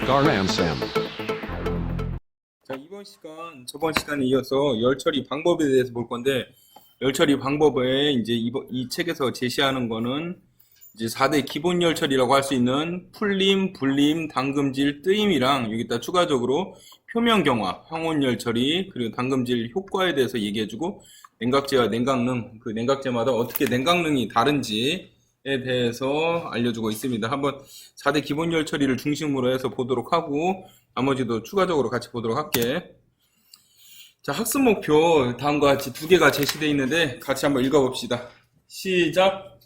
Garamsam. 자, 이번 시간, 저번 시간에 이어서 열 처리 방법에 대해서 볼 건데, 열 처리 방법에 이제 이 책에서 제시하는 거는 이제 4대 기본 열 처리라고 할 수 있는 풀림, 불림, 담금질, 뜨임이랑 여기다 추가적으로 표면 경화, 황혼 열 처리, 그리고 담금질 효과에 대해서 얘기해주고, 냉각제와 냉각능, 그 냉각제마다 어떻게 냉각능이 다른지에 대해서 알려주고 있습니다. 한번 4대 기본 열 처리를 중심으로 해서 보도록 하고, 나머지도 추가적으로 같이 보도록 할게. 자, 학습 목표 다음과 같이 두 개가 제시되어 있는데 같이 한번 읽어봅시다. 시작.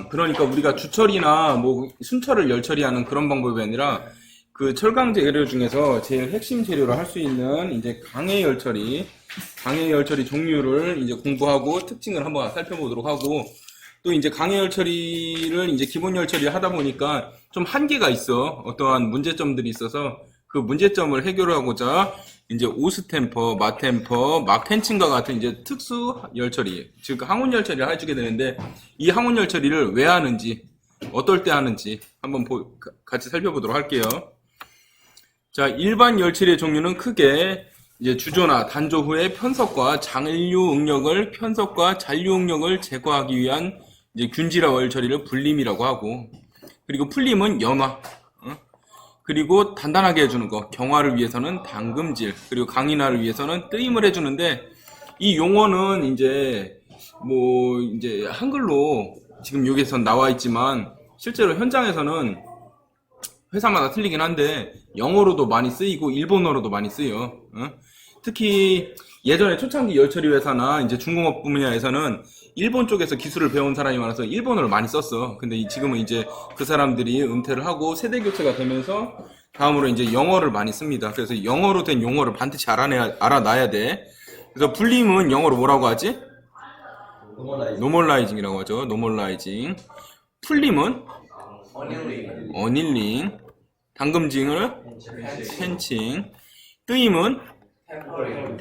그러니까 우리가 주처리나 뭐 순처를 열처리하는 그런 방법이 아니라 그 철강 재료 중에서 제일 핵심 재료로 할 수 있는 이제 강해 열처리 종류를 이제 공부하고 특징을 한번 살펴보도록 하고, 또 이제 강해 열처리를 이제 기본 열처리 하다 보니까 좀 한계가 있어. 어떠한 문제점들이 있어서 그 문제점을 해결하고자 이제 오스템퍼, 마템퍼, 막펜칭과 같은 이제 특수 열처리, 즉 항온 열처리를 해주게 되는데, 이 항온 열처리를 왜 하는지, 어떨 때 하는지 한번 같이 살펴보도록 할게요. 자, 일반 열처리의 종류는 크게 이제 주조나 단조 후에 편석과 잔류 응력을 제거하기 위한 이제 균질화 열처리를 불림이라고 하고, 그리고 풀림은 연화, 그리고 단단하게 해주는 거, 경화를 위해서는 담금질, 그리고 강인화를 위해서는 뜨임을 해주는데, 이 용어는 이제 뭐 이제 한글로 지금 여기서 나와 있지만 실제로 현장에서는 회사마다 틀리긴 한데 영어로도 많이 쓰이고 일본어로도 많이 쓰여. 특히 예전에 초창기 열처리 회사나 이제 중공업 분야에서는 일본 쪽에서 기술을 배운 사람이 많아서 일본어를 많이 썼어. 근데 지금은 이제 그 사람들이 은퇴를 하고 세대 교체가 되면서 다음으로 이제 영어를 많이 씁니다. 그래서 영어로 된 용어를 반드시 알아놔야 돼. 그래서 불림은 영어로 뭐라고 하지? 노멀라이징이라고 하죠. 노멀라이징. 풀림은 어닐링. 담금징을 펜칭. 뜨임은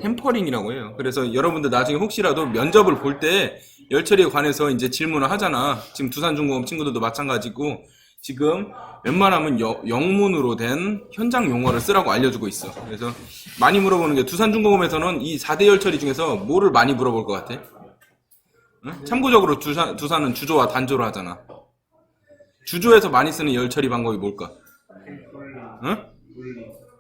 템퍼링이라고 해요. 그래서 여러분들 나중에 혹시라도 면접을 볼 때 열처리에 관해서 이제 질문을 하잖아. 지금 두산중공업 친구들도 마찬가지고, 지금 웬만하면 영문으로 된 현장 용어를 쓰라고 알려주고 있어. 그래서 많이 물어보는 게, 두산중공업에서는 이 4대 열처리 중에서 뭐를 많이 물어볼 것 같아? 응? 참고적으로 두산은 주조와 단조를 하잖아. 주조에서 많이 쓰는 열처리 방법이 뭘까? 응?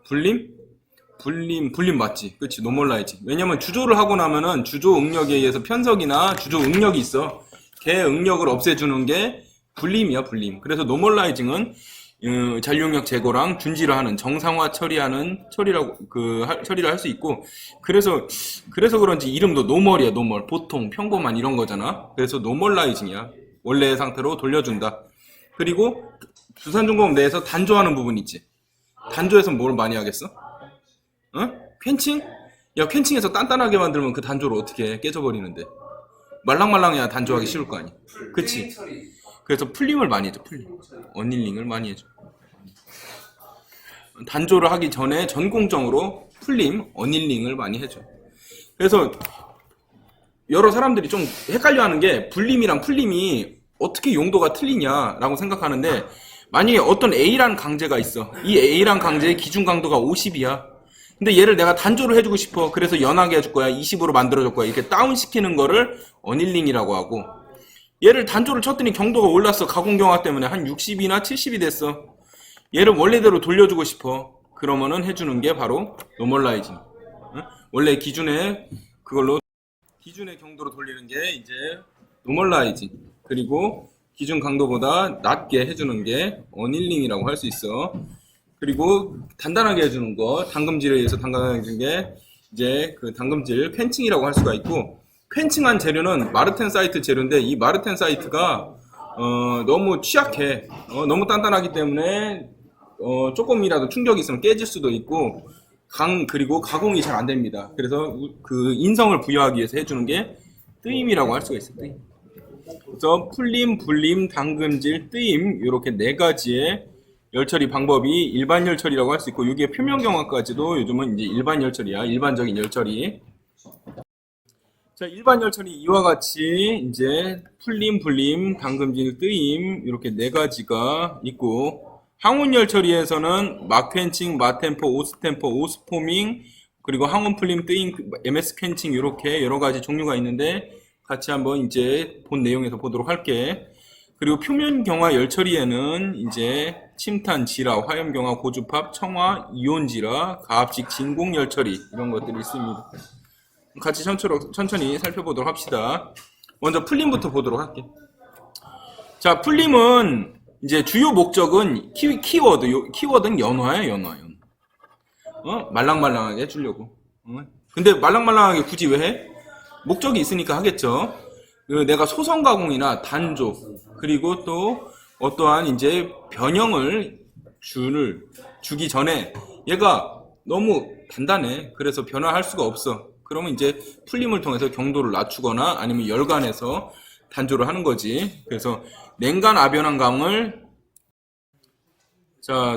불림 맞지? 그치, 노멀라이징. 왜냐면 주조를 하고 나면은 주조 응력에 의해서 편석이나 주조 응력이 있어. 걔 응력을 없애주는 게 불림이야, 불림. 그래서 노멀라이징은 잔류응력 제거랑 균질을 하는, 정상화 처리하는 처리를 할 수 있고, 그래서 그런지 이름도 노멀이야, 노멀. 보통 평범한 이런 거잖아. 그래서 노멀라이징이야. 원래의 상태로 돌려준다. 그리고 두산중공업 내에서 단조하는 부분 있지. 단조에서 뭘 많이 하겠어? 퀸칭? 야, 퀸칭에서 단단하게 만들면 그 단조를 어떻게 깨져버리는데. 말랑말랑해야 단조하기 쉬울 거 아니야. 그치? 그래서 풀림을 많이 해줘, 풀림. 어닐링을 많이 해줘. 단조를 하기 전에 전공정으로 풀림, 어닐링을 많이 해줘. 그래서 여러 사람들이 좀 헷갈려 하는 게, 불림이랑 풀림이 어떻게 용도가 틀리냐라고 생각하는데, 만약에 어떤 A라는 강제가 있어. 이 A라는 강제의 기준 강도가 50이야. 근데 얘를 내가 단조를 해주고 싶어. 그래서 연하게 해줄 거야. 20으로 만들어줄 거야. 이렇게 다운시키는 거를 어닐링이라고 하고, 얘를 단조를 쳤더니 경도가 올랐어. 가공 경화 때문에 한 60이나 70이 됐어. 얘를 원래대로 돌려주고 싶어. 그러면은 해주는 게 바로 노멀라이징. 원래 기준의 경도로 돌리는 게 이제 노멀라이징. 그리고 기준 강도보다 낮게 해주는 게 어닐링이라고 할 수 있어. 그리고 단단하게 해주는 거, 담금질에 의해서 단단하게 해주는 게 이제 그 담금질 펜칭이라고 할 수가 있고, 펜칭한 재료는 마르텐사이트 재료인데, 이 마르텐사이트가 너무 취약해. 너무 단단하기 때문에 조금이라도 충격이 있으면 깨질 수도 있고, 그리고 가공이 잘 안 됩니다. 그래서 그 인성을 부여하기 위해서 해주는 게 뜨임이라고 할 수가 있어요. 뜨임. 그래서 풀림, 불림, 담금질, 뜨임, 이렇게 네 가지의 열처리 방법이 일반 열처리라고 할 수 있고, 여기에 표면 경화까지도 요즘은 이제 일반 열처리야. 일반적인 열처리. 자, 일반 열처리 이와 같이 이제 풀림, 불림, 담금질, 뜨임 이렇게 네 가지가 있고, 항운 열처리에서는 마퀸칭, 마템포, 오스템포, 오스포밍, 그리고 항운 풀림, 뜨임, MS 퀸칭 이렇게 여러 가지 종류가 있는데 같이 한번 이제 본 내용에서 보도록 할게. 그리고 표면 경화 열처리에는 이제 침탄, 지라, 화염 경화, 고주팝, 청화, 이온 지라, 가압식 진공 열처리 이런 것들이 있습니다. 같이 천천히 살펴보도록 합시다. 먼저 풀림부터 보도록 할게. 자, 풀림은 이제 주요 목적은 키워드는 연화야, 연화. 말랑말랑하게 해주려고. 근데 말랑말랑하게 굳이 왜 해? 목적이 있으니까 하겠죠. 내가 소성 가공이나 단조, 그리고 또 어떠한 이제 변형을 주기 전에 얘가 너무 단단해. 그래서 변화할 수가 없어. 그러면 이제 풀림을 통해서 경도를 낮추거나 아니면 열간해서 단조를 하는 거지. 그래서 냉간 아변한 강을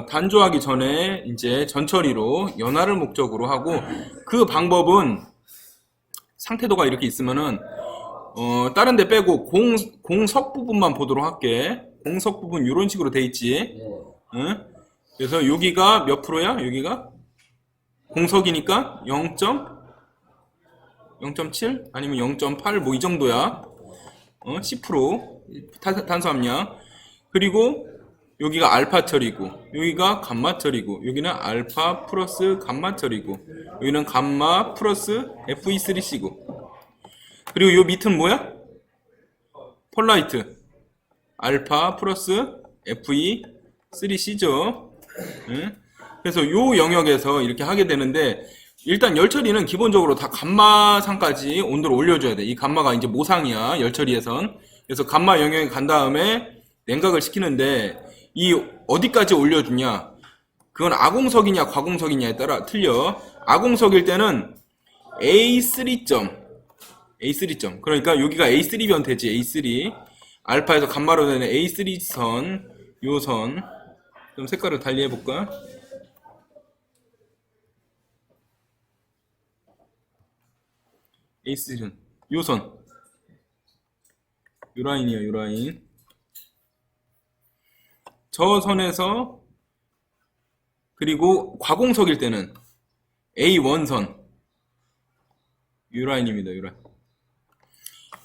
단조하기 전에 이제 전처리로 연화를 목적으로 하고, 그 방법은 상태도가 이렇게 있으면은 다른 데 빼고 공석 부분만 보도록 할게. 공석 부분 이런 식으로 돼 있지. 응? 그래서 여기가 몇 프로야? 여기가 공석이니까 0.7 아니면 0.8 뭐 이 정도야. 10% 탄수함량. 그리고 여기가 알파 처리고, 여기가 감마 처리고, 여기는 알파 플러스 감마 처리고, 여기는 감마 플러스 FE3C고, 그리고 요 밑은 뭐야? 폴라이트 알파 플러스 FE3C죠. 그래서 요 영역에서 이렇게 하게 되는데, 일단 열처리는 기본적으로 다 감마상까지 온도를 올려줘야 돼. 이 감마가 이제 모상이야, 열처리에선. 그래서 감마 영역에 간 다음에 냉각을 시키는데, 이 어디까지 올려주냐, 그건 아공석이냐 과공석이냐에 따라 틀려. 아공석일 때는 A3점, 그러니까 여기가 A3 변태지. A3 알파에서 감마로 되는 A3선, 요 선 좀 색깔을 달리 해볼까? A3선, 요 선, 요 라인이야, 요 라인. 저 선에서, 그리고 과공석일 때는 A1선, 요 라인입니다. 요 라인.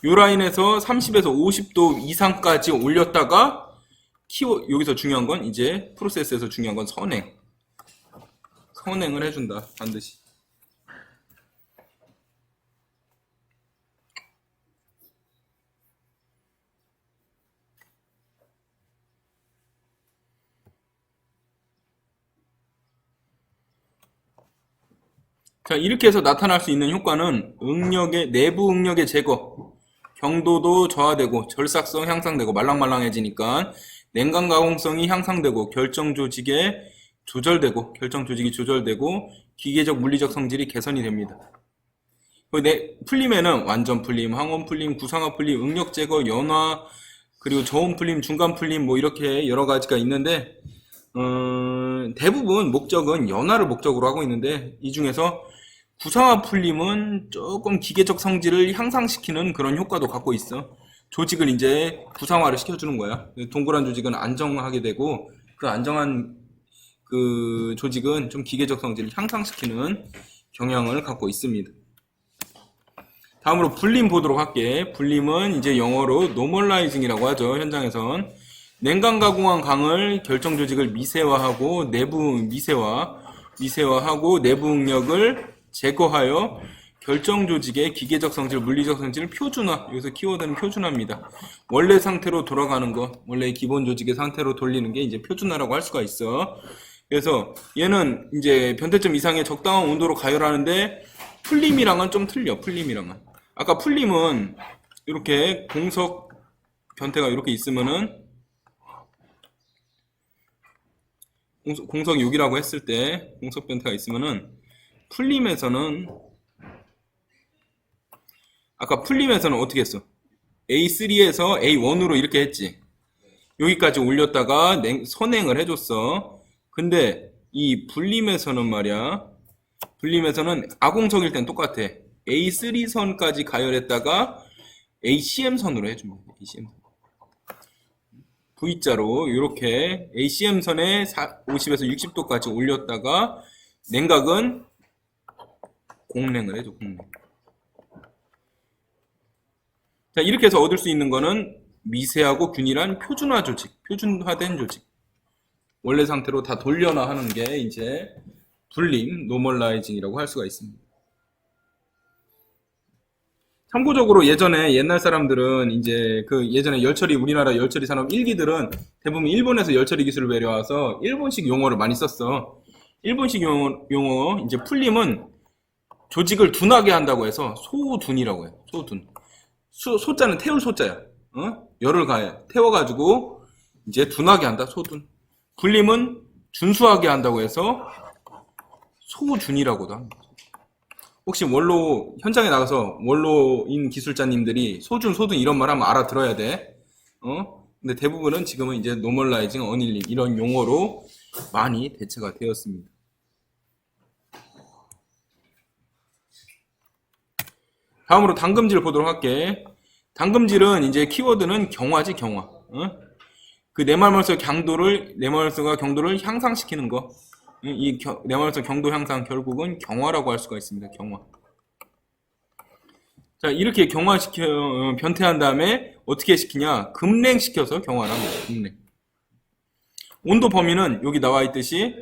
요 라인에서 30에서 50도 이상까지 올렸다가 여기서 중요한 건 이제 프로세스에서 중요한 건 선행을 해준다, 반드시. 자, 이렇게 해서 나타날 수 있는 효과는 내부 응력의 제거, 경도도 저하되고 절삭성 향상되고 말랑말랑해지니까 냉각 가공성이 향상되고 결정 조직이 조절되고 기계적 물리적 성질이 개선이 됩니다. 풀림에는 완전 풀림, 항원 풀림, 구상화 풀림, 응력 제거, 연화, 그리고 저온 풀림, 중간 풀림 뭐 이렇게 여러 가지가 있는데, 대부분 목적은 연화를 목적으로 하고 있는데, 이 중에서 구상화 풀림은 조금 기계적 성질을 향상시키는 그런 효과도 갖고 있어. 조직을 이제 구상화를 시켜주는 거야. 동그란 조직은 안정하게 되고, 그 안정한 그 조직은 좀 기계적 성질을 향상시키는 경향을 갖고 있습니다. 다음으로 불림 보도록 할게. 불림은 이제 영어로 normalizing이라고 하죠. 현장에선 냉각 가공한 강을 결정 조직을 미세화하고 미세화하고 내부 응력을 제거하여 결정 조직의 기계적 성질, 물리적 성질을 표준화. 여기서 키워드는 표준화입니다. 원래 상태로 돌아가는 거, 원래 기본 조직의 상태로 돌리는 게 이제 표준화라고 할 수가 있어. 그래서 얘는 이제 변태점 이상의 적당한 온도로 가열하는데, 풀림이랑은 좀 틀려. 풀림이랑은. 아까 풀림은 이렇게 공석 변태가 이렇게 있으면은, 공석 6이라고 했을 때 공석 변태가 있으면은, 아까 풀림에서는 어떻게 했어? A3에서 A1으로 이렇게 했지. 여기까지 올렸다가 선행을 해줬어. 근데 이 분림에서는 말이야. 분림에서는 아공석일 땐 똑같아. A3선까지 가열했다가 ACM선으로 해줍니다. ACM선. V자로 이렇게 ACM선에 50에서 60도까지 올렸다가 냉각은 공냉을 해줘. 공냉. 자, 이렇게 해서 얻을 수 있는 거는 미세하고 균일한 표준화 조직, 표준화된 조직. 원래 상태로 다 돌려놔 하는 게 이제 분림, 노멀라이징이라고 할 수가 있습니다. 참고적으로 예전에 옛날 사람들은 이제 그 예전에 열처리, 우리나라 열처리 산업 1기들은 대부분 일본에서 열처리 기술을 배려와서 일본식 용어를 많이 썼어. 일본식 용어 이제 풀림은 조직을 둔하게 한다고 해서 소둔이라고 해요. 소둔. 소자는 태울 소자야. 열을 가해. 태워가지고 이제 둔하게 한다. 소둔. 분림은 준수하게 한다고 해서 소준이라고도 합니다. 혹시 원로 현장에 나가서 원로인 기술자님들이 소준, 소둔 이런 말 하면 알아들어야 돼. 근데 대부분은 지금은 이제 노멀라이징, 어닐링 이런 용어로 많이 대체가 되었습니다. 다음으로 당금질 보도록 할게. 당금질은 이제 키워드는 경화지, 경화. 그 네말물소 네말물소가 강도를 향상시키는 거. 이 네말물소 경도 향상 결국은 경화라고 할 수가 있습니다. 경화. 자, 이렇게 경화시켜 변태한 다음에 어떻게 시키냐? 급냉시켜서 경화를 합니다. 급냉. 온도 범위는 여기 나와 있듯이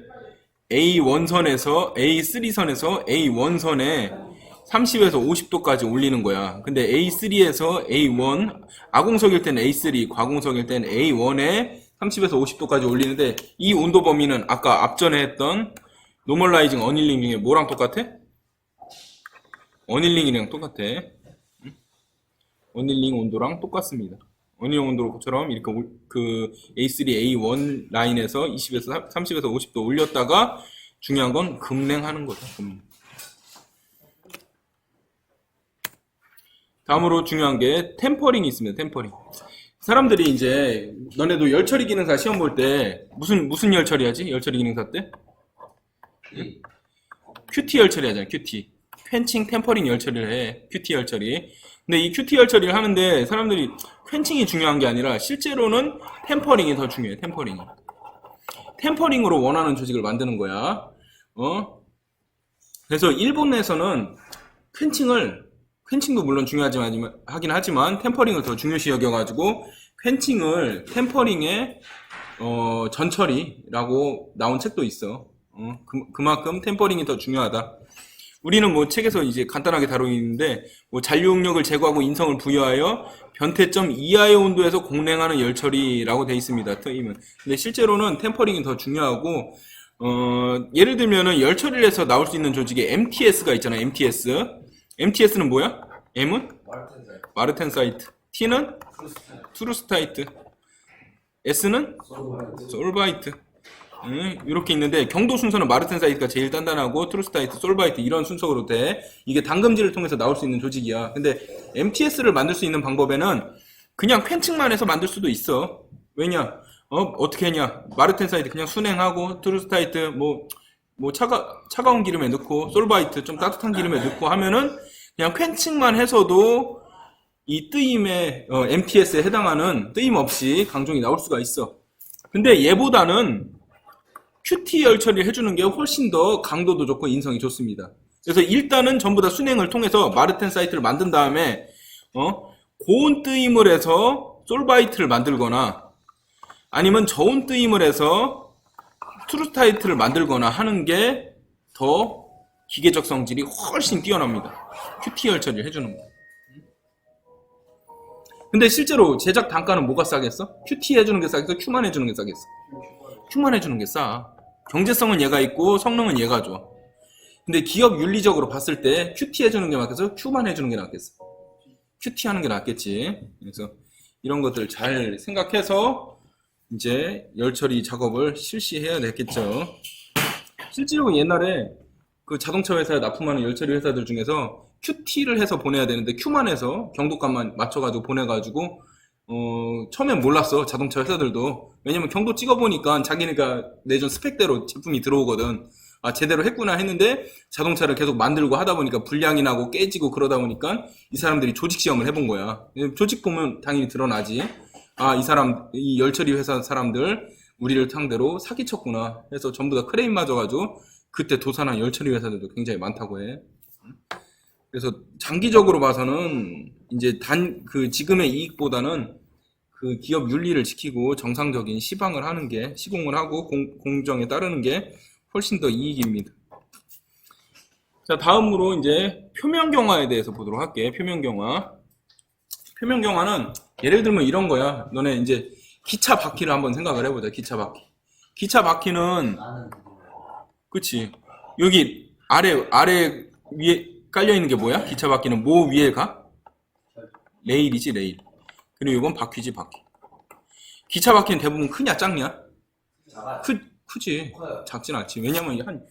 A1선에서 A3선에서 A1선에 30에서 50도까지 올리는 거야. 근데 A3에서 A1, 아공석일 때는 A3, 과공석일 때는 A1에 30에서 50도까지 올리는데 이 온도 범위는 아까 앞전에 했던 노멀라이징 어닐링 중에 뭐랑 똑같아? 어닐링이랑 똑같아. 어닐링 온도랑 똑같습니다. 어닐링 온도처럼 이렇게 그 A3, A1 라인에서 20에서 30에서 50도 올렸다가 중요한 건 급냉하는 거죠. 급냉. 다음으로 중요한 게 템퍼링이 있습니다. 템퍼링. 사람들이 이제 너네도 열처리 기능사 시험 볼 때 무슨 열처리 하지? 열처리 기능사 때? QT 열처리 하잖아. QT. 퀸칭 템퍼링 열처리를 해. QT 열처리. 근데 이 QT 열처리를 하는데 사람들이 퀸칭이 중요한 게 아니라 실제로는 템퍼링이 더 중요해. 템퍼링이. 템퍼링으로 원하는 조직을 만드는 거야. 그래서 일본에서는 퀸칭도 물론 하긴 하지만 템퍼링을 더 중요시 여겨가지고 퀸칭을 템퍼링의 전처리라고 나온 책도 있어. 그만큼 템퍼링이 더 중요하다. 우리는 뭐 책에서 이제 간단하게 다루고 있는데 뭐 잔류응력을 제거하고 인성을 부여하여 변태점 이하의 온도에서 공냉하는 열처리라고 돼 있습니다. 트임은. 근데 실제로는 템퍼링이 더 중요하고 예를 들면은 열처리를 해서 나올 수 있는 조직에 MTS가 있잖아. MTS는 뭐야? M은? 마르텐사이트. T는? 투루스타이트. S는? 솔바이트. 이렇게 있는데 경도 순서는 마르텐사이트가 제일 단단하고 트루스타이트, 솔바이트 이런 순서로 돼. 이게 당금질을 통해서 나올 수 있는 조직이야. 근데 MTS를 만들 수 있는 방법에는 그냥 퀸칭만 해서 만들 수도 있어. 왜냐? 어떻게 했냐? 마르텐사이트 그냥 순행하고 트루스타이트 뭐 차가운 기름에 넣고 솔바이트 좀 따뜻한 기름에 넣고 하면은 그냥 퀸칭만 해서도 이 뜨임의 MTS에 해당하는 뜨임 없이 강종이 나올 수가 있어. 근데 얘보다는 QT 열처리를 해주는 게 훨씬 더 강도도 좋고 인성이 좋습니다. 그래서 일단은 전부 다 순행을 통해서 마르텐사이트를 만든 다음에 고온 뜨임을 해서 솔바이트를 만들거나 아니면 저온 뜨임을 해서 트루스타이트를 만들거나 하는 게 더 기계적 성질이 훨씬 뛰어납니다. QT 열처리를 해주는 거. 근데 실제로 제작 단가는 뭐가 싸겠어? QT 해주는 게 싸겠어? Q만 해주는 게 싸겠어? Q만 해주는 게 싸. 경제성은 얘가 있고 성능은 얘가 좋아. 근데 기업 윤리적으로 봤을 때 QT 해주는 게 낫겠어? Q만 해주는 게 낫겠어? QT 하는 게 낫겠지. 그래서 이런 것들 잘 생각해서 이제 열처리 작업을 실시해야 되겠죠. 실제로 옛날에 그 자동차 회사에 납품하는 열처리 회사들 중에서 QT를 해서 보내야 되는데 Q만 해서 경도값만 맞춰가지고 보내가지고 처음엔 몰랐어. 자동차 회사들도. 왜냐면 경도 찍어보니까 자기네가 내준 스펙대로 제품이 들어오거든. 아, 제대로 했구나 했는데 자동차를 계속 만들고 하다 보니까 불량이 나고 깨지고 그러다 보니까 이 사람들이 조직 시험을 해본 거야. 조직 보면 당연히 드러나지. 아, 이 열처리 회사 사람들 우리를 상대로 사기쳤구나 해서 전부 다 크레임 맞아가지고 그때 도산한 열처리 회사들도 굉장히 많다고 해. 그래서 장기적으로 봐서는 이제 지금의 이익보다는 그 기업 윤리를 지키고 정상적인 시방을 하는 게, 시공을 하고 공정에 따르는 게 훨씬 더 이익입니다. 자, 다음으로 이제 표면경화에 대해서 보도록 할게. 표면경화. 표면경화는 예를 들면 이런 거야. 너네 이제 기차 바퀴를 한번 생각을 해보자. 기차 바퀴. 기차 바퀴는, 그치. 여기 아래 위에 깔려있는 게 뭐야? 기차 바퀴는 뭐 위에 가? 레일이지, 레일. 그리고 이건 바퀴지, 바퀴. 기차 바퀴는 대부분 크냐, 작냐? 크지. 작진 않지. 왜냐면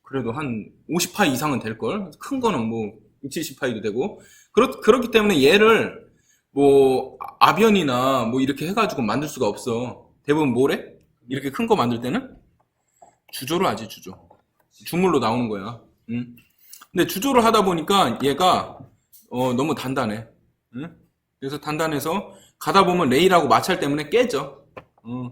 그래도 한 50파 이상은 될걸? 큰 거는 뭐 60, 70파이도 되고. 그렇기 때문에 얘를 뭐 아변이나 뭐 이렇게 해가지고 만들 수가 없어. 대부분 뭐래? 이렇게 큰 거 만들 때는? 주조를 하지, 주조. 주물로 나오는 거야. 응? 근데 주조를 하다 보니까 얘가 너무 단단해. 응? 그래서 단단해서 가다 보면 레일하고 마찰 때문에 깨져.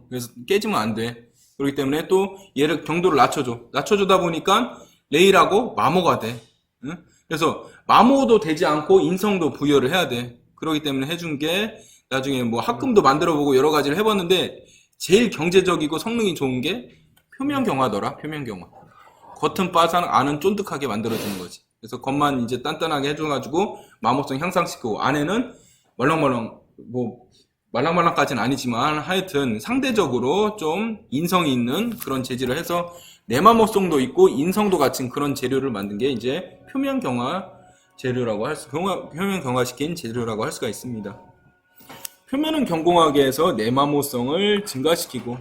그래서 깨지면 안 돼. 그렇기 때문에 또 얘를 경도를 낮춰줘. 낮춰주다 보니까 레일하고 마모가 돼. 응? 그래서 마모도 되지 않고 인성도 부여를 해야 돼. 그렇기 때문에 해준 게 나중에 뭐 합금도 만들어보고 여러 가지를 해봤는데 제일 경제적이고 성능이 좋은 게 표면경화더라. 표면경화. 겉은 바삭 안은 쫀득하게 만들어주는 거지. 그래서 겉만 이제 단단하게 해줘가지고 마모성 향상시키고 안에는 말랑말랑 뭐 말랑말랑까지는 아니지만 하여튼 상대적으로 좀 인성이 있는 그런 재질을 해서 내마모성도 있고 인성도 갖춘 그런 재료를 만든 게 이제 표면경화 재료라고 표면경화시킨 재료라고 할 수가 있습니다. 표면은 견고하게 해서 내마모성을 증가시키고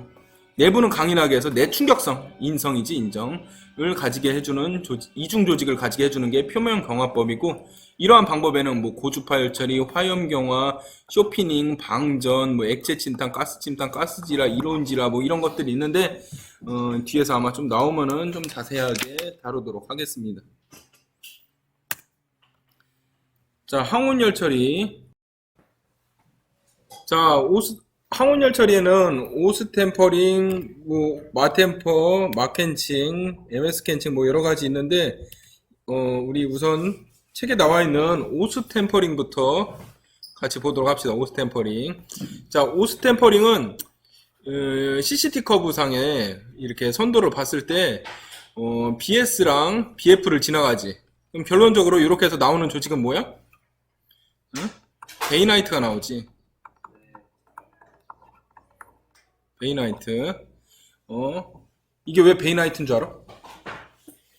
내부는 강인하게 해서 내충격성, 인성이지 인정을 가지게 해주는 이중 조직을 가지게 해주는 게 표면경화법이고 이러한 방법에는 뭐 고주파 열처리, 화염경화, 쇼피닝, 방전, 뭐 액체 침탕, 가스 침탕, 가스지라, 이론지라 뭐 이런 것들이 있는데 뒤에서 아마 좀 나오면은 좀 자세하게 다루도록 하겠습니다. 자, 항온 열처리. 자, 항온 열처리에는 오스템퍼링, 뭐 마템퍼, 마켄칭, MS 켄칭 뭐 여러 가지 있는데 우리 우선 책에 나와 있는 오스템퍼링부터 같이 보도록 합시다. 오스템퍼링. 자, 오스템퍼링은 CCT 커브 상에 이렇게 선도를 봤을 때 BS랑 BF를 지나가지. 그럼 결론적으로 이렇게 해서 나오는 조직은 뭐야? 응? 베이나이트가 나오지. 베이나이트. 이게 왜 베이나이트인 줄 알아?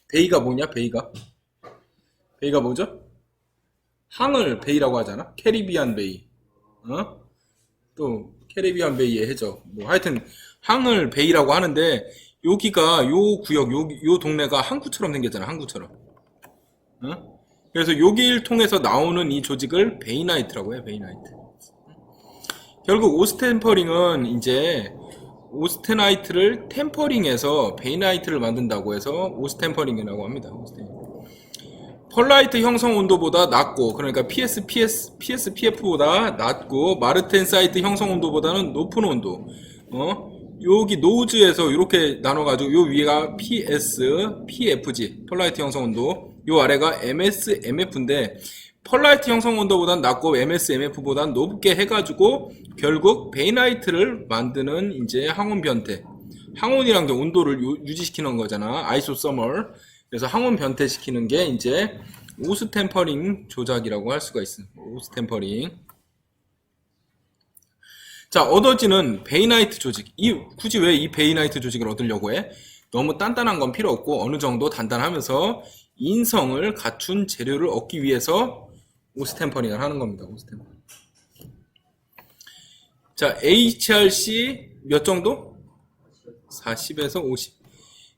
베이가 뭐냐? 베이가 뭐죠? 항을 베이라고 하잖아. 캐리비안 베이. 또 캐리비안 베이의 해적. 뭐 하여튼 항을 베이라고 하는데 여기가 요 구역 요 동네가 항구처럼 생겼잖아. 항구처럼. 그래서 여기를 통해서 나오는 이 조직을 베이나이트라고 해. 베이나이트. 결국 오스템퍼링은 이제 오스테나이트를 템퍼링해서 베이나이트를 만든다고 해서 오스템퍼링이라고 합니다. 펄라이트 형성 온도보다 낮고, 그러니까 PSPF보다 낮고 마르텐사이트 형성 온도보다는 높은 온도. 여기 노즈에서 이렇게 나눠가지고 요 위가 PFG 펄라이트 형성 온도, 요 아래가 MSMF인데 펄라이트 형성 온도보단 낮고 MSMF보단 높게 해가지고 결국 베이나이트를 만드는 이제 항온 변태. 항온이란 게 온도를 유지시키는 거잖아. 아이소서멀. 그래서 항온 변태시키는 게 이제 오스템퍼링 조작이라고 할 수가 있습니다. 오스템퍼링. 자, 얻어지는 베이나이트 조직. 굳이 왜 이 베이나이트 조직을 얻으려고 해? 너무 단단한 건 필요 없고 어느 정도 단단하면서 인성을 갖춘 재료를 얻기 위해서 오스템퍼링을 하는 겁니다. 오스템퍼링. 자, HRC 몇 정도? 40에서 50.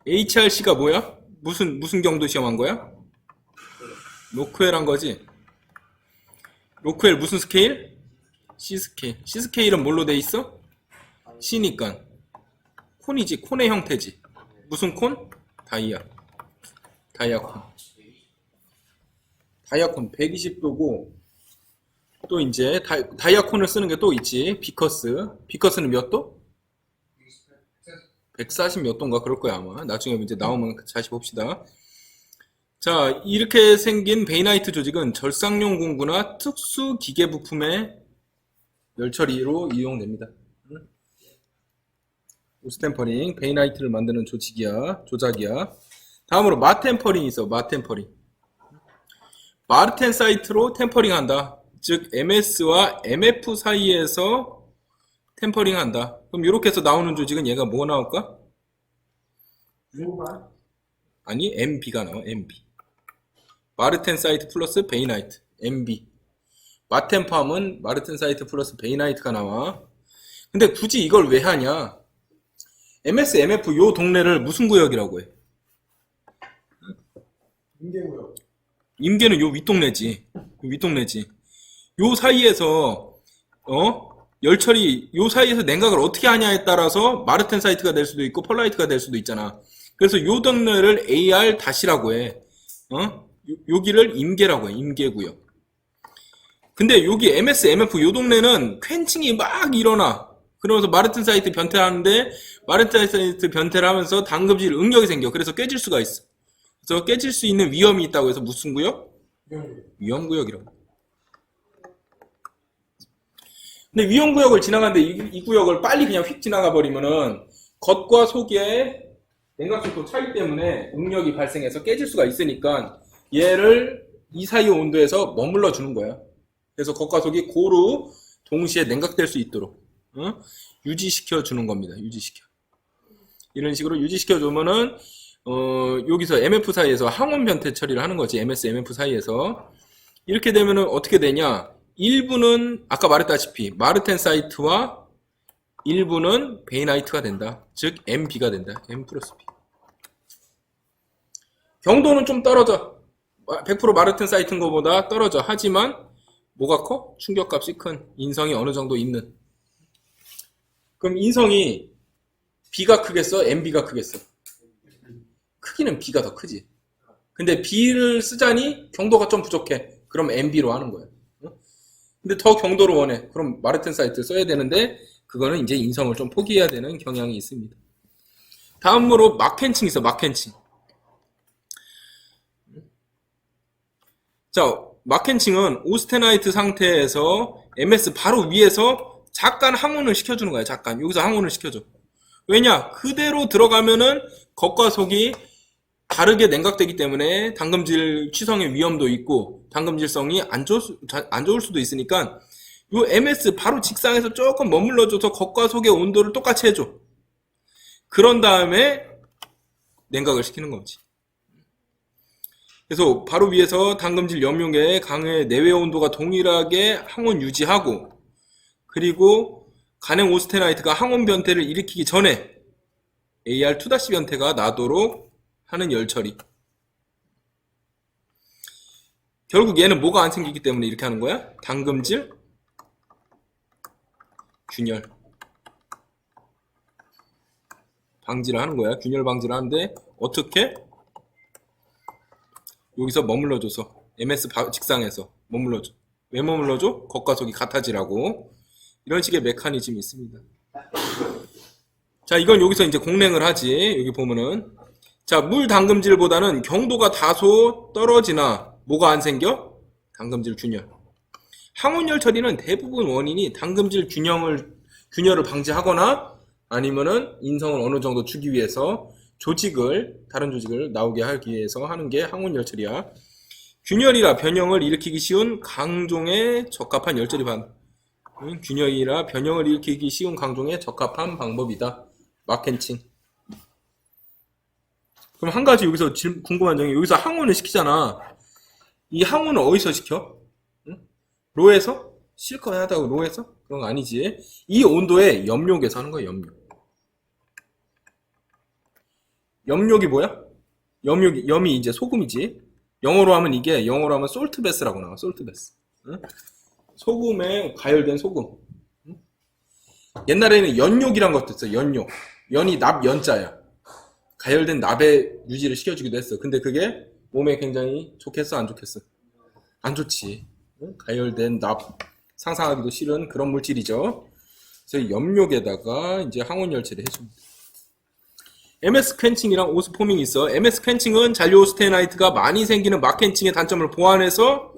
HRC가 뭐야? 무슨 경도 시험한 거야? 로크웰 한 거지? 로크웰 무슨 스케일? C스케일. C스케일은 뭘로 돼 있어? C니까 콘이지. 콘의 형태지. 무슨 콘? 다이아. 다이아콘. 다이아콘 120도고 또 이제 다이아콘을 쓰는 게 또 있지. 비커스. 비커스는 몇 도? 140 몇 도인가 그럴 거야 아마. 나중에 이제 나오면 다시 봅시다. 자, 이렇게 생긴 베이나이트 조직은 절상용 공구나 특수 기계 부품의 열처리로 이용됩니다. 오스템퍼링, 베이나이트를 만드는 조작이야. 다음으로 마템퍼링이 있어. 마템퍼링. 마르텐사이트로 템퍼링 한다. 즉 MS와 MF 사이에서 템퍼링 한다. 그럼 이렇게 해서 나오는 조직은 얘가 뭐 나올까? 아니 MB가 나와. MB. 마르텐사이트 플러스 베이나이트. MB. 마템팜은 마르텐사이트 플러스 베이나이트가 나와. 근데 굳이 이걸 왜 하냐? MS, MF 요 동네를 무슨 구역이라고 해? 임계구역. 임계는 요 윗동네지. 요 윗동네지. 요 사이에서 열처리 요 사이에서 냉각을 어떻게 하냐에 따라서 마르텐사이트가 될 수도 있고 펄라이트가 될 수도 있잖아. 그래서 요 동네를 AR-라고 해. 여기를 임계라고 해. 임계구역. 근데 여기 MS, MF 요 동네는 퀼칭이 막 일어나. 그러면서 마르텐사이트 변태하는데 마르텐사이트 변태를 하면서 당금질 응력이 생겨. 그래서 깨질 수가 있어. 그래서 깨질 수 있는 위험이 있다고 해서 무슨 구역? 위험구역이라고. 근데 위험구역을 지나가는데 이 구역을 빨리 그냥 휙 지나가 버리면은 겉과 속의 냉각속도 차이 때문에 응력이 발생해서 깨질 수가 있으니까 얘를 이 사이의 온도에서 머물러 주는 거야. 그래서 겉과 속이 고루 동시에 냉각될 수 있도록 유지시켜 주는 겁니다. 유지시켜. 이런 식으로 유지시켜 주면은 여기서 MF 사이에서 항원 변태 처리를 하는 거지. MS, MF 사이에서. 이렇게 되면은 어떻게 되냐? 일부는 아까 말했다시피 마르텐사이트와 일부는 베이나이트가 된다. 즉 MB가 된다. M 플러스 B. 경도는 좀 떨어져. 100% 마르텐사이트인 것보다 떨어져. 하지만 뭐가 커? 충격값이 큰. 인성이 어느 정도 있는. 그럼 인성이 B가 크겠어? MB가 크겠어? 크기는 B가 더 크지. 근데 B를 쓰자니 경도가 좀 부족해. 그럼 MB로 하는 거야. 근데 더 경도를 원해. 그럼 마르텐사이트 써야 되는데 그거는 이제 인성을 좀 포기해야 되는 경향이 있습니다. 다음으로 막켄칭 있어. 막켄칭. 자, 막켄칭은 오스테나이트 상태에서 MS 바로 위에서 잠깐 항온을 시켜주는 거야. 잠깐 여기서 항온을 시켜줘. 왜냐? 그대로 들어가면은 겉과 속이 다르게 냉각되기 때문에 당금질 취성의 위험도 있고 당금질성이 안 좋을 수도 있으니까 요 MS 바로 직상에서 조금 머물러줘서 겉과 속의 온도를 똑같이 해줘. 그런 다음에 냉각을 시키는 거지. 그래서 바로 위에서 당금질 염료계의 강의 내외 온도가 동일하게 항온 유지하고 그리고 간행 오스테나이트가 항온 변태를 일으키기 전에 AR2- 변태가 나도록 하는 열처리. 결국 얘는 뭐가 안 생기기 때문에 이렇게 하는 거야? 당금질 균열 방지를 하는 거야. 균열 방지를 하는데 어떻게? 여기서 머물러줘서 MS 직상에서 머물러줘. 왜 머물러줘? 겉과 속이 같아지라고. 이런 식의 메커니즘이 있습니다. 자, 이건 여기서 이제 공랭을 하지. 여기 보면은 자, 물 당금질보다는 경도가 다소 떨어지나 뭐가 안 생겨? 당금질 균열. 항온열 처리는 대부분 원인이 당금질 균열을 방지하거나 아니면은 인성을 어느 정도 주기 위해서 다른 조직을 나오게 하기 위해서 하는 게 항온열 처리야. 균열이라 변형을 일으키기 쉬운 강종에 적합한 열처리 균열이라 변형을 일으키기 쉬운 강종에 적합한 방법이다. 막켄칭. 그럼 한 가지 여기서 궁금한 점이 여기서 항온을 시키잖아. 이 항온을 어디서 시켜? 응? 로에서? 실컷하다고 로에서? 그런 거 아니지. 이 온도에 염료계에서 하는 거야. 염료기 뭐야? 염이 이제 소금이지. 영어로 하면 솔트베스라고 나와. 솔트베스. 응? 소금에 가열된 소금. 옛날에는 연욕이란 것도 있어. 연욕. 연이 납 연자야. 가열된 납의 유지를 시켜주기도 했어. 근데 그게 몸에 굉장히 좋겠어, 안 좋겠어? 안 좋지. 가열된 납, 상상하기도 싫은 그런 물질이죠. 그래서 염욕에다가 이제 항온 열처리 해줍니다. MS 퀸칭이랑 오스포밍이 있어. MS 퀸칭은 잔류오스테나이트가 많이 생기는 막퀸칭의 단점을 보완해서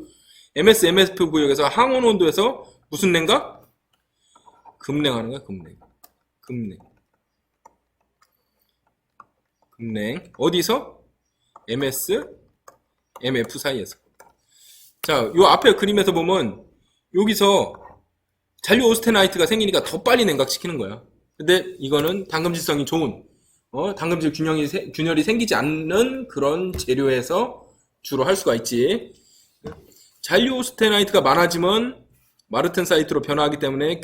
MS, MSF 구역에서 항온 온도에서 무슨 냉각? 급냉하는 거야, 급냉. 급냉. 어디서? MS, MF 사이에서. 자, 요 앞에 그림에서 보면 여기서 잔류오스테나이트가 생기니까 더 빨리 냉각시키는 거야. 근데 이거는 당금질성이 좋은 당금질 균열이 생기지 않는 그런 재료에서 주로 할 수가 있지. 잔류오스테나이트가 많아지면 마르텐사이트로 변화하기 때문에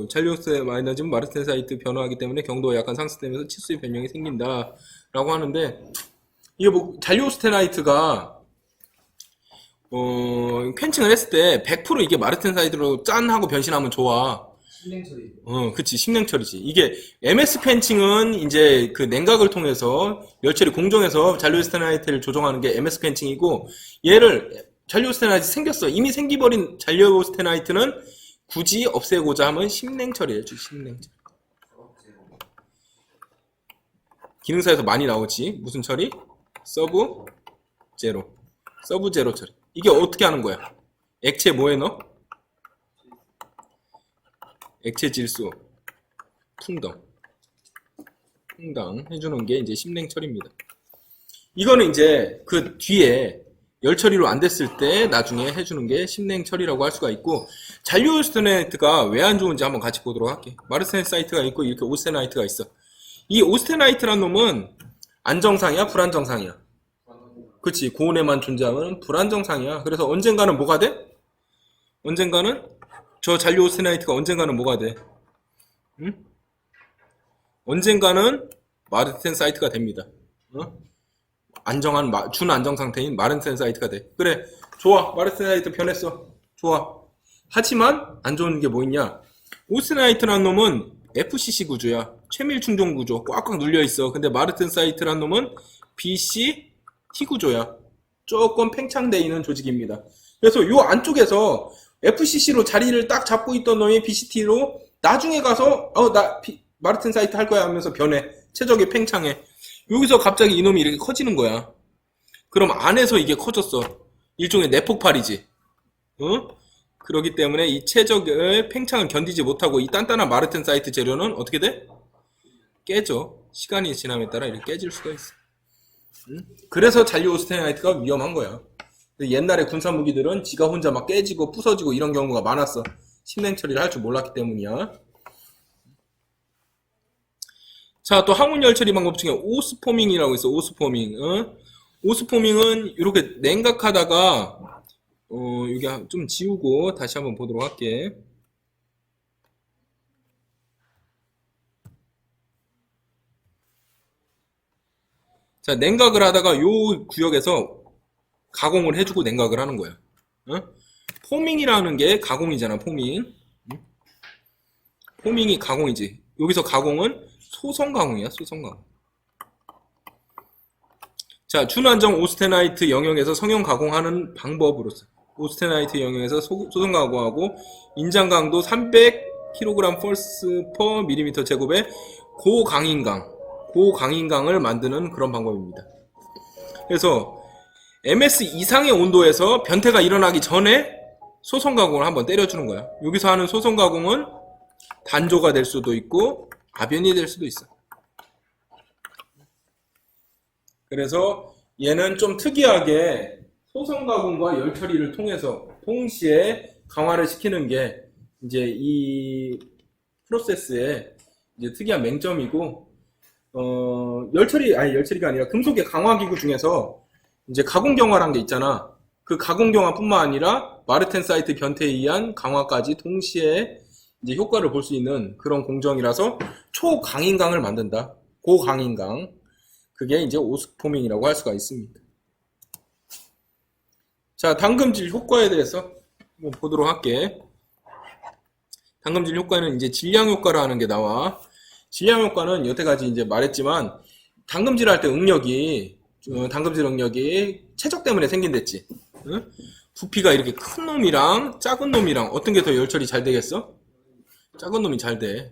잔류오스테나이트가 많아지면 마르텐사이트 변화하기 때문에 경도가 약간 상승되면서 치수의 변형이 생긴다 라고 하는데, 이게 잔류오스테나이트가 퀸칭을 했을 때 100% 이게 마르텐사이트로 짠 하고 변신하면 좋아. 신냉처리. 그치, 식냉처리지. 이게 MS 퀸칭은 이제 그 냉각을 통해서 열처리 공정에서 잔류오스테나이트를 조정하는 게 MS 퀸칭이고, 얘를 잔류오스테나이트 생겼어. 이미 생기버린 잔류오스테나이트는 굳이 없애고자 하면 심냉처리 해줘. 심냉처리. 기능사에서 많이 나오지. 무슨 처리? 서브 제로 처리. 이게 어떻게 하는 거야? 액체 뭐에 넣어? 액체 질소 풍덩 해주는 게 이제 심냉 처리입니다. 이거는 이제 그 뒤에 열 처리로 안 됐을 때 나중에 해주는 게 심냉 처리라고 할 수가 있고, 잔류오스테나이트가 왜 안 좋은지 한번 같이 보도록 할게. 마르텐사이트가 있고 이렇게 오스테나이트가 있어. 이 오스테나이트란 놈은 안정상이야, 불안정상이야? 그치, 고온에만 존재하는 불안정상이야. 그래서 언젠가는 뭐가 돼? 언젠가는 저 잔류오스테나이트가 언젠가는 뭐가 돼? 응? 언젠가는 마르텐사이트가 됩니다. 안정한 준안정 상태인 마르텐사이트가 돼. 그래, 좋아. 마르텐사이트 변했어. 좋아. 하지만 안 좋은 게 뭐 있냐? 오스테나이트란 놈은 FCC 구조야. 최밀 충족 구조. 꽉꽉 눌려 있어. 근데 마르텐사이트란 놈은 BC T 구조야. 조금 팽창되어 있는 조직입니다. 그래서 요 안쪽에서 FCC로 자리를 딱 잡고 있던 놈이 BCT로 나중에 가서 마르텐사이트 할 거야 하면서 변해. 최적의 팽창해. 여기서 갑자기 이놈이 이렇게 커지는 거야. 그럼 안에서 이게 커졌어. 일종의 내폭발이지. 그렇기 때문에 이 최적의 팽창을 견디지 못하고 이 단단한 마르텐사이트 재료는 어떻게 돼? 깨져. 시간이 지남에 따라 이렇게 깨질 수가 있어. 그래서 잔류오스테나이트가 위험한 거야. 옛날에 군사무기들은 지가 혼자 막 깨지고 부서지고 이런 경우가 많았어. 심냉 처리를 할 줄 몰랐기 때문이야. 자, 또 항온 열처리 방법 중에 오스포밍이라고 있어. 오스포밍. 오스포밍은 이렇게 냉각하다가 여기 좀 지우고 다시 한번 보도록 할게. 자, 냉각을 하다가 요 구역에서 가공을 해주고 냉각을 하는 거야. 포밍이라는 게 가공이잖아. 포밍이 가공이지. 여기서 가공은 소성 가공이야. 소성 가공. 자, 준안정 오스테나이트 영역에서 성형 가공하는 방법으로서 오스테나이트 영역에서 소성 가공하고 인장 강도 300kg per mm 제곱의 고강인강을 만드는 그런 방법입니다. 그래서 MS 이상의 온도에서 변태가 일어나기 전에 소성 가공을 한번 때려주는 거야. 여기서 하는 소성 가공은 단조가 될 수도 있고 아변이 될 수도 있어. 그래서 얘는 좀 특이하게 소성 가공과 열 처리를 통해서 동시에 강화를 시키는 게 이제 이 프로세스의 이제 특이한 맹점이고, 열처리가 아니라 금속의 강화기구 중에서 이제 가공경화란 게 있잖아. 그 가공경화뿐만 아니라 마르텐사이트 변태에 의한 강화까지 동시에 이제 효과를 볼 수 있는 그런 공정이라서 초강인강을 만든다. 고강인강. 그게 이제 오스포밍이라고 할 수가 있습니다. 자, 당금질 효과에 대해서 한번 보도록 할게. 당금질 효과는 이제 질량 효과를 하는 게 나와. 질량 효과는 여태까지 이제 말했지만 당금질 할 때 당금질 응력이 최적 때문에 생긴댔지. 응? 부피가 이렇게 큰 놈이랑 작은 놈이랑 어떤 게 더 열처리 잘 되겠어? 작은 놈이 잘 돼.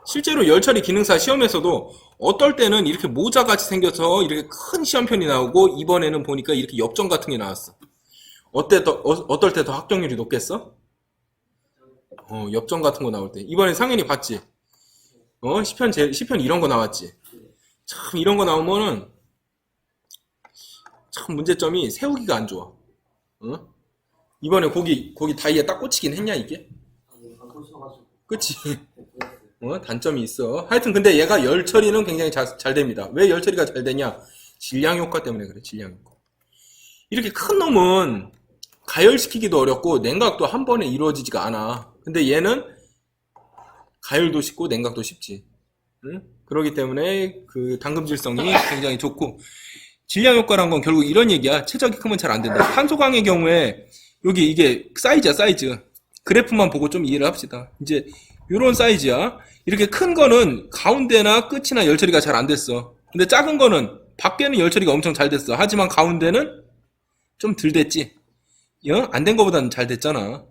실제로 열처리 기능사 시험에서도 어떨 때는 이렇게 모자같이 생겨서 이렇게 큰 시험편이 나오고 이번에는 보니까 이렇게 엽전 같은 게 나왔어. 어떨 때 더 합격률이 높겠어? 엽전 같은 거 나올 때. 이번에 상현이 봤지? 시편 이런 거 나왔지? 참 이런 거 나오면은 참 문제점이 세우기가 안 좋아. 이번에 거기 다이에 딱 꽂히긴 했냐 이게? 그치? 단점이 있어. 하여튼 근데 얘가 열 처리는 굉장히 잘 됩니다. 왜 열 처리가 잘 되냐? 질량 효과 때문에 그래. 질량 효과. 이렇게 큰 놈은 가열시키기도 어렵고 냉각도 한 번에 이루어지지가 않아. 근데 얘는 가열도 쉽고 냉각도 쉽지. 응? 그렇기 때문에 그 당금질성이 굉장히 좋고, 질량 효과란 건 결국 이런 얘기야. 최적이 크면 잘 안 된다. 탄소광의 경우에 여기 이게 사이즈야, 사이즈. 그래프만 보고 좀 이해를 합시다. 이제 요런 사이즈야. 이렇게 큰 거는 가운데나 끝이나 열처리가 잘 안 됐어. 근데 작은 거는 밖에는 열처리가 엄청 잘 됐어. 하지만 가운데는 좀 덜 됐지. 안 된 거보다는 잘 됐잖아.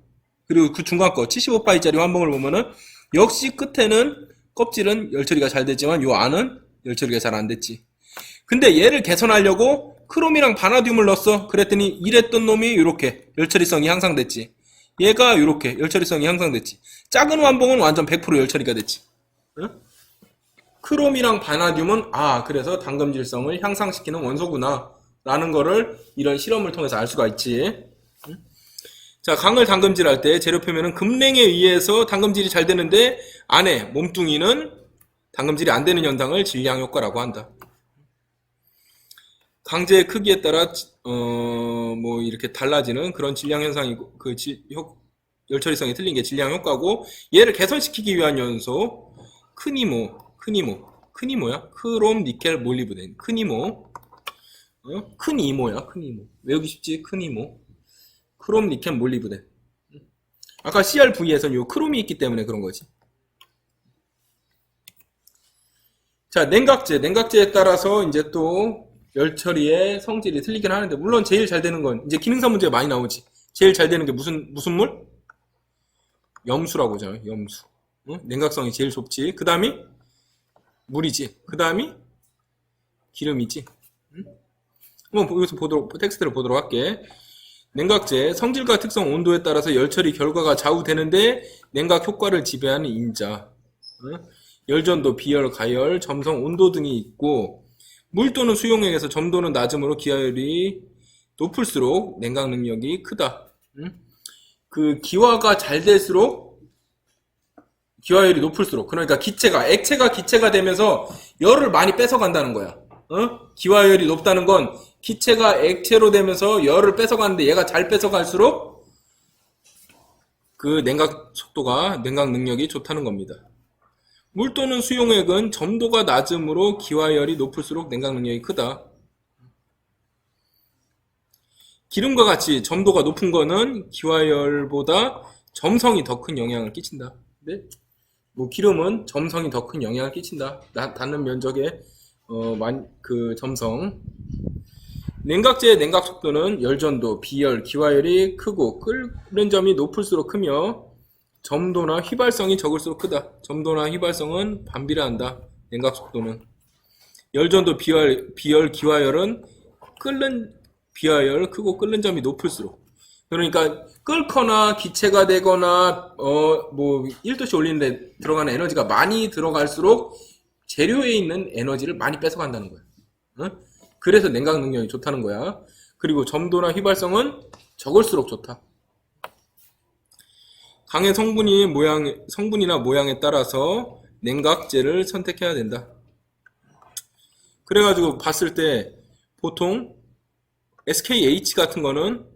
그리고 그 중간 거 75파이짜리 환봉을 보면은 역시 끝에는 껍질은 열처리가 잘 됐지만 요 안은 열처리가 잘 안 됐지. 근데 얘를 개선하려고 크롬이랑 바나듐을 넣었어. 그랬더니 이랬던 놈이 이렇게 열처리성이 향상됐지. 얘가 이렇게 열처리성이 향상됐지. 작은 환봉은 완전 100% 열처리가 됐지. 응? 크롬이랑 바나듐은 그래서 당금질성을 향상시키는 원소구나 라는 거를 이런 실험을 통해서 알 수가 있지. 응? 자, 강을 당금질할 때 재료 표면은 금냉에 의해서 당금질이 잘 되는데 안에 몸뚱이는 당금질이 안 되는 현상을 질량 효과라고 한다. 강제의 크기에 따라 뭐 이렇게 달라지는 그런 질량 현상이고 열처리성이 틀린 게 질량 효과고, 얘를 개선시키기 위한 요소 크니모야? 크롬 니켈 몰리브덴. 크니모. 큰 이모야. 큰 이모. 외우기 쉽지? 큰 이모. 크롬 니켈 몰리브덴. 아까 CRV에서는 요 크롬이 있기 때문에 그런 거지. 자, 냉각제에 따라서 이제 또 열처리의 성질이 틀리긴 하는데, 물론 제일 잘 되는 건 이제 기능사 문제가 많이 나오지. 제일 잘 되는 게 무슨 물? 염수라고 하잖아요. 염수. 냉각성이 제일 좋지. 그 다음이 물이지. 그 다음이 기름이지. 한번 여기서 텍스트를 보도록 할게. 냉각제 성질과 특성, 온도에 따라서 열처리 결과가 좌우되는데 냉각 효과를 지배하는 인자. 열전도, 비열, 가열, 점성, 온도 등이 있고, 물 또는 수용액에서 점도는 낮음으로 기화열이 높을수록 냉각 능력이 크다. 그 기화가 잘 될수록 기화열이 높을수록, 그러니까 액체가 기체가 되면서 열을 많이 뺏어간다는 거야. 기화열이 높다는 건 기체가 액체로 되면서 열을 뺏어가는데 얘가 잘 뺏어갈수록 그 냉각 능력이 좋다는 겁니다. 물 또는 수용액은 점도가 낮음으로 기화열이 높을수록 냉각 능력이 크다. 기름과 같이 점도가 높은 거는 기화열보다 점성이 더 큰 영향을 끼친다. 근데 뭐 기름은 점성이 더 큰 영향을 끼친다. 닿는 면적의 그 점성. 냉각제의 냉각 속도는 열전도, 비열, 기화열이 크고 끓는 점이 높을수록 크며 점도나 휘발성이 적을수록 크다. 점도나 휘발성은 반비례한다. 냉각 속도는. 열전도, 비열, 기화열은 비화열 크고 끓는 점이 높을수록. 그러니까 끓거나 기체가 되거나 뭐 1도씨 올리는데 들어가는 에너지가 많이 들어갈수록 재료에 있는 에너지를 많이 뺏어간다는 거야. 그래서 냉각 능력이 좋다는 거야. 그리고 점도나 휘발성은 적을수록 좋다. 강의 성분이나 모양에 따라서 냉각제를 선택해야 된다. 그래가지고 봤을 때 보통 SKH 같은 거는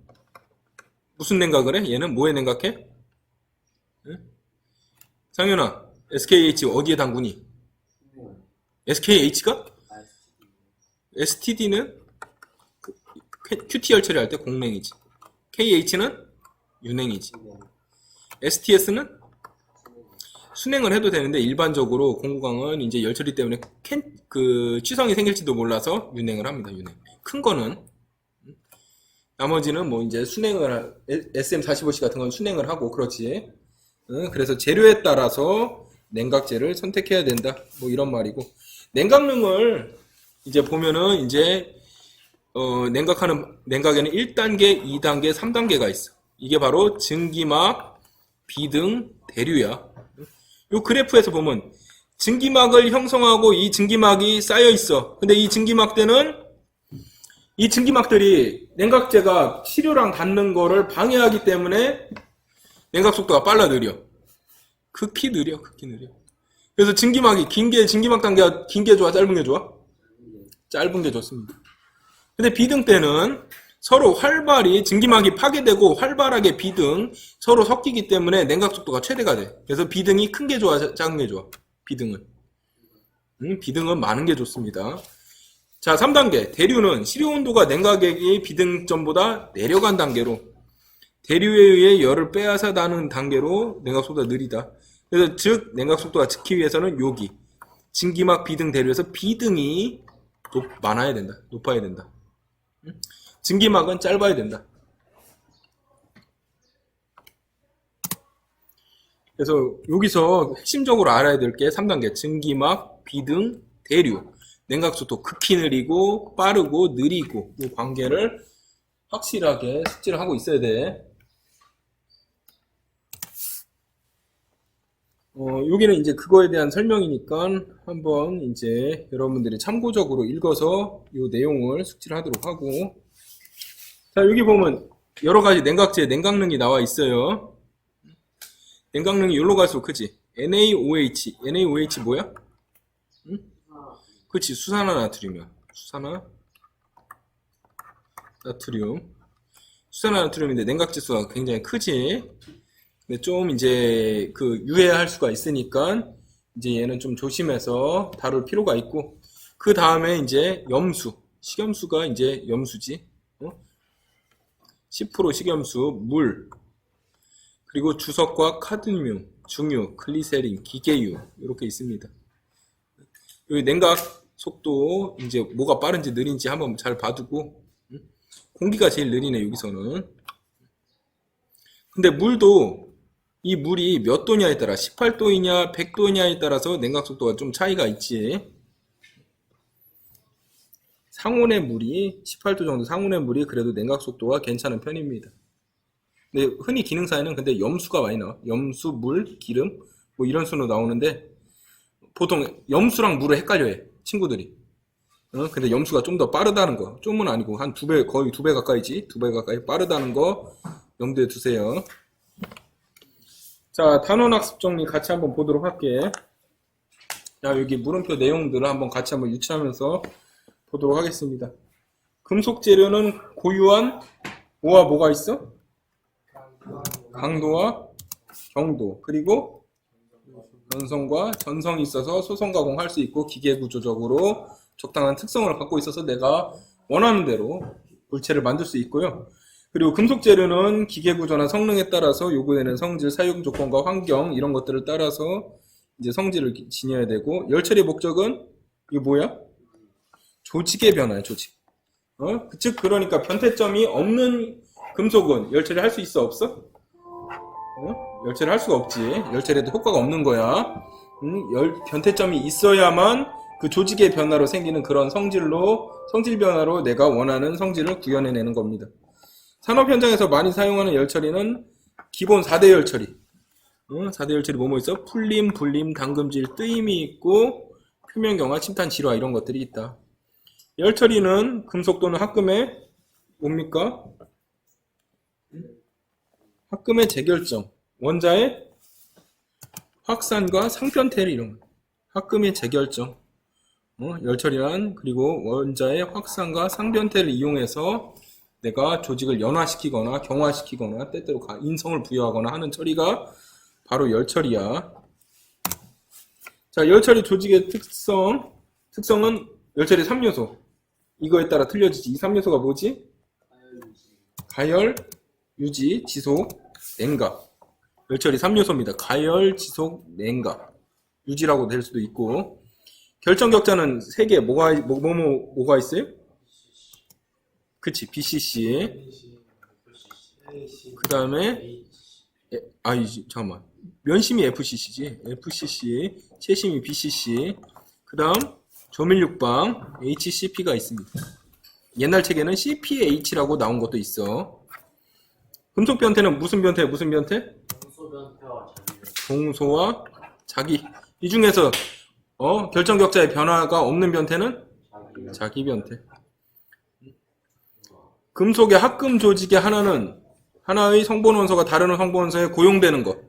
무슨 냉각을 해? 얘는 뭐에 냉각해? 상윤아, SKH 어디에 담그니? SKH가? STD는 QT 열처리할 때 공냉이지. KH는 윤행이지. STS는 순행을 해도 되는데 일반적으로 공구강은 이제 열 처리 때문에 취성이 생길지도 몰라서 윤행을 합니다. 윤행. 큰 거는 나머지는 뭐 이제 순행을 SM45C 같은 건 순행을 하고 그렇지. 그래서 재료에 따라서 냉각제를 선택해야 된다. 뭐 이런 말이고 냉각능을 이제 보면은 이제 냉각에는 1단계, 2단계, 3단계가 있어. 이게 바로 증기막, 비등, 대류야. 요 그래프에서 보면 증기막을 형성하고 이 증기막이 쌓여 있어. 근데 이 증기막들이 냉각제가 치료랑 닿는 거를 방해하기 때문에 냉각 속도가 빨라 느려. 극히 느려. 그래서 증기막 단계가 긴 게 좋아, 짧은 게 좋아? 짧은 게 좋습니다. 근데 비등 때는 서로 증기막이 파괴되고 활발하게 서로 섞이기 때문에 냉각 속도가 최대가 돼. 그래서 비등이 큰 게 좋아, 작은 게 좋아? 비등은 많은 게 좋습니다. 자, 3단계. 대류는 시료 온도가 냉각액의 비등점보다 내려간 단계로 대류에 의해 열을 빼앗아 나는 단계로 냉각 속도가 느리다. 그래서 즉 냉각 속도가 적기 위해서는 여기 증기막 비등 대류에서 비등이 높아야 된다. 증기막은 짧아야 된다. 그래서 여기서 핵심적으로 알아야 될 게 3단계 증기막, 비등, 대류 냉각 속도 극히 느리고 빠르고 느리고 이 관계를 확실하게 숙지를 하고 있어야 돼. 여기는 이제 그거에 대한 설명이니까 한번 이제 여러분들이 참고적으로 읽어서 이 내용을 숙지를 하도록 하고 자 여기 보면 여러 가지 냉각능이 나와 있어요. 냉각능이 여기로 갈수록 크지? NaOH 뭐야? 응? 그치 수산화나트륨이야. 수산화나트륨인데 냉각 지수가 굉장히 크지? 근데 좀 이제 유해할 수가 있으니까 이제 얘는 좀 조심해서 다룰 필요가 있고 그 다음에 이제 식염수가 이제 염수지. 10% 식염수, 물, 그리고 주석과 카드뮴, 중유, 글리세린, 기계유 이렇게 있습니다. 여기 냉각 속도 이제 뭐가 빠른지 느린지 한번 잘 봐두고 공기가 제일 느리네 여기서는. 근데 이 물이 몇 도냐에 따라 18도이냐 100도냐에 따라서 냉각 속도가 좀 차이가 있지. 상온의 물이 18도 정도 상온의 물이 그래도 냉각 속도가 괜찮은 편입니다. 근데 흔히 기능사에는 근데 염수가 많이 나와. 염수, 물, 기름 뭐 이런 순으로 나오는데 보통 염수랑 물을 헷갈려해 친구들이. 근데 염수가 좀 더 빠르다는 거. 좀은 아니고 한 2배 거의 2배 가까이지. 2배 가까이 빠르다는 거 염두에 두세요. 자 단원학습 정리 같이 한번 보도록 할게. 자 여기 물음표 내용들을 한번 같이 한번 유추하면서 보도록 하겠습니다. 금속 재료는 고유한 뭐가 있어? 강도와 경도 그리고 연성과 전성이 있어서 소성 가공할 수 있고 기계 구조적으로 적당한 특성을 갖고 있어서 내가 원하는 대로 물체를 만들 수 있고요. 그리고 금속 재료는 기계 구조나 성능에 따라서 요구되는 성질, 사용 조건과 환경 이런 것들을 따라서 이제 성질을 지녀야 되고 열처리 목적은 이게 뭐야? 조직의 변화야, 조직. 즉 그러니까 변태점이 없는 금속은 열처리 할 수 있어, 없어? 열처리 할 수가 없지. 열처리에도 효과가 없는 거야. 변태점이 있어야만 그 조직의 변화로 생기는 그런 성질 변화로 내가 원하는 성질을 구현해내는 겁니다. 산업 현장에서 많이 사용하는 열처리는 기본 4대 열처리. 4대 열처리 뭐뭐 있어? 풀림, 불림, 담금질, 뜨임이 있고 표면경화, 침탄, 질화 이런 것들이 있다. 열처리는 금속 또는 합금의 뭡니까? 합금의 재결정, 원자의 확산과 상편태를 이런 거. 합금의 재결정, 열처리란 그리고 원자의 확산과 상편태를 이용해서 내가 조직을 연화시키거나 경화시키거나 때때로 인성을 부여하거나 하는 처리가 바로 열처리야. 자, 열처리 조직의 특성은 열처리 3요소. 이거에 따라 틀려지지. 이 3요소가 뭐지? 가열, 유지, 지속. 냉각. 열처리 3요소입니다. 가열, 지속, 냉각. 유지라고 될 수도 있고. 결정격자는 3개. 뭐가 있어요? 그치, BCC. 그 다음에, 잠깐만. 면심이 FCC지. FCC. 채심이 BCC. 그 다음, 조밀육방, HCP가 있습니다. 옛날 책에는 CPH라고 나온 것도 있어. 금속 변태는 무슨 변태? 동소와 자기. 이 중에서 결정격자의 변화가 없는 변태는 자기 변태. 금속의 합금 조직의 하나의 성분원소가 다른 성분원소에 고용되는 거.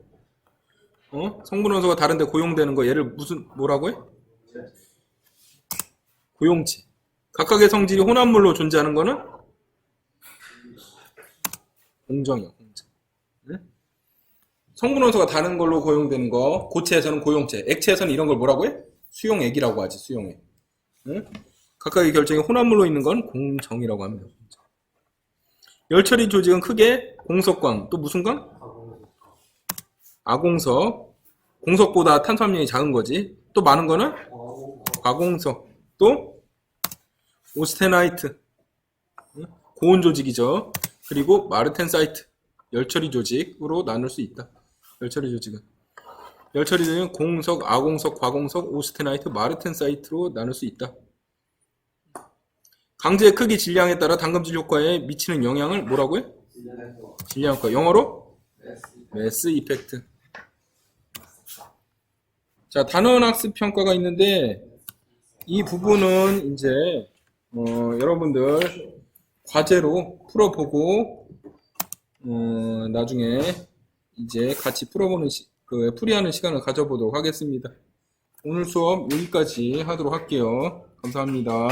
성분원소가 다른데 고용되는 거. 얘를 뭐라고 해? 고용체. 각각의 성질이 혼합물로 존재하는 거는 공정이야. 공정. 성분원소가 다른 걸로 고용되는 거. 고체에서는 고용체. 액체에서는 이런 걸 뭐라고 해? 수용액이라고 하지. 수용액. 각각의 결정이 혼합물로 있는 건 공정이라고 합니다. 열처리 조직은 크게 공석광, 또 무슨 광? 아공석. 공석보다 탄수화물이 작은 거지. 또 많은 거는 과공석. 또 오스테나이트. 고온 조직이죠. 그리고 마르텐사이트. 열처리 조직으로 나눌 수 있다. 열처리 조직은 공석, 아공석, 과공석, 오스테나이트, 마르텐사이트로 나눌 수 있다. 강제의 크기, 질량에 따라 담금질 효과에 미치는 영향을 뭐라고 해? 질량 효과. 영어로? 매스 이펙트. 자, 단원학습 평가가 있는데 이 부분은 이제 여러분들 과제로 풀어보고 나중에 이제 같이 풀어보는 풀이하는 시간을 가져보도록 하겠습니다. 오늘 수업 여기까지 하도록 할게요. 감사합니다.